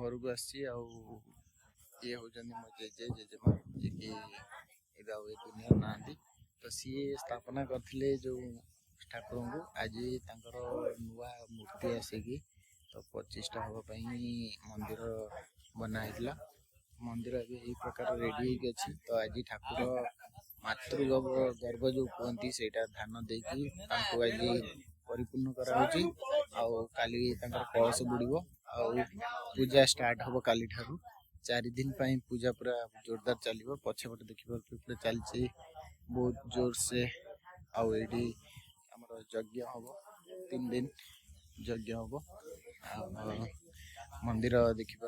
घर को आसी ये हूँ मो जेजे जेजेमा जी कि ए दुनिया ना तो सी स्थापना करते जो ठाकुर को आज नुआ मूर्ति आसिकी तो 25टा हाँपाई मंदिर बनाइला मंदिर ए प्रकार रेडी अच्छी तो आज ठाकुर मातृ गर्भ जो कहती से ध्यान देकी आज परिपूर्ण कराई काली कलश बुड़ब पूजा स्टार्ट हम काली ठारू 4 दिन पूजा पूरा जोरदार चलो पछपटे देखिए पूरा चलती बहुत जोर से आईटी यज्ञ हम 3 दिन यज्ञ हम मंदिर देखिए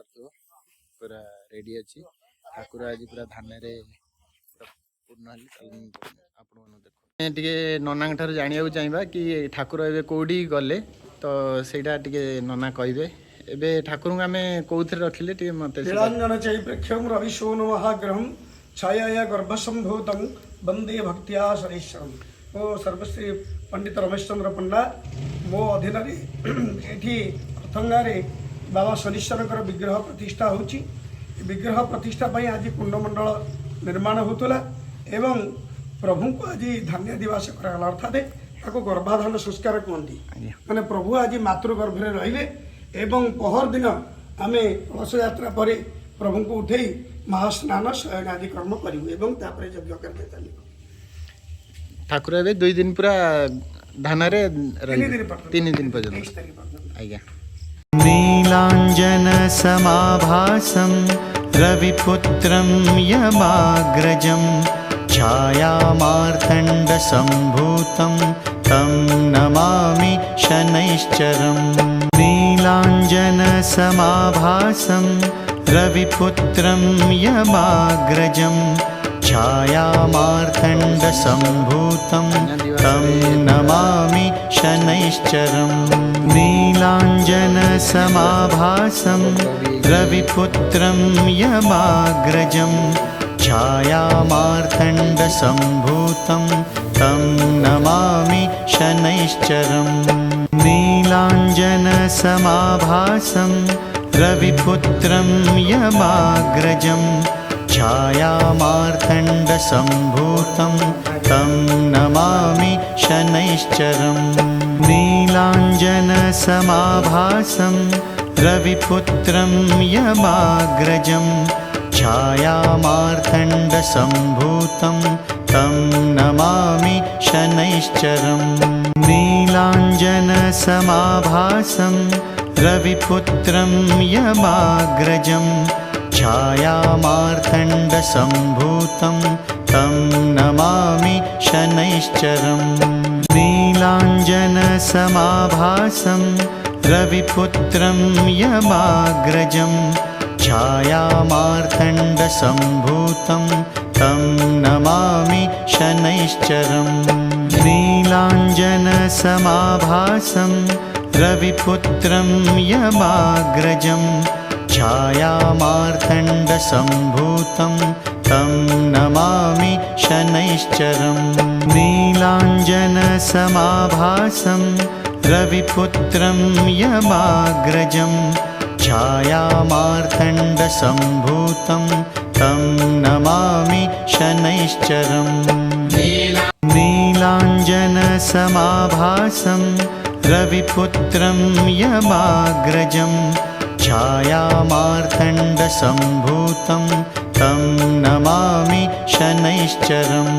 पूरा रेडी अच्छी ठाकुर आज पूरा धान पूर्ण टे नना जाना चाहिए कि ठाकुर ए कौटी गले तो सहीटा टे नना कहे एबे ठाकुर को आम कौन रखिले टे मत प्रेक्षम रविशोन महाग्रहम छाया गर्भसंभूतम वंदे भक्तिया सरेश्वरम मो सर्वश्री पंडित रमेश चंद्र पंडा मो अधीन ये अथंगारे बाबा शनीश्वर विग्रह प्रतिष्ठा होची विग्रह प्रतिष्ठा आज कुंडमंडल निर्माण होतला एवं प्रभु को आज धान्य दिवस कराला अर्थात गर्भाधान संस्कार कहती माने प्रभु आज मातृगर्भ में रहिबे एवं पहर दिन आम कलश यात्रा पर प्रभु को उठे महास्नान शयन आदि कर्म करूँ एवं यज्ञ कार्य चल ठाकुर ए 2 दिन पूरा धान 3 दिन पर्यंत आज्ञा नीलांजन समाभासं रविपुत्रं यमाग्रजं छायामार्तण्ड संभूतं तं नमामि शनैश्चरम् नीलांजन समाभासं रविपुत्रं यमाग्रजं छायामार्तण्ड संभूतं तं नमामि शनैश्चरम् नीलांजन समाभासं रविपुत्रं यमाग्रजं छायामार्तण्ड संभूतं तं नमामि शनैश्चरम् नीलांजन समाभासं रविपुत्रं यमाग्रजं छायामार्तण्ड संभूतं तं नमामि शनैश्चरम् नीलांजन समाभासं रविपुत्रं यमाग्रजं छायामार्तण्ड संभूतं तं नमामि शनैश्चरम् नीलांजन समाभासं रविपुत्रं यमाग्रजं छायामार्तण्ड संभूतं तं नमामि शनैश्चरम् नीलांजन समाभासं रविपुत्रं यमाग्रजं छायामार्तण्ड संभूतं तं नमामि शनैश्चरम् नीलांजन समाभासं रविपुत्रं यमाग्रजं छायामार्तण्ड संभूतं तं नमामि शनैश्चरम् नीलांजन समाभासं रविपुत्रं यमाग्रजं छायामार्तण्ड संभूतं तं नमामि शनैश्चरम् नीलांजन समाभासं रविपुत्रं यमाग्रजं छायामार्तण्ड संभूतं तं नमामि शनैश्चरम्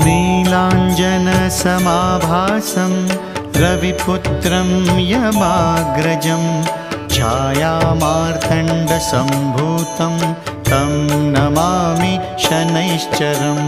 नीलांजन समाभासं रविपुत्रं यमाग्रजं छायामार्तण्ड संभूतं तं नमामि शनैश्चरम्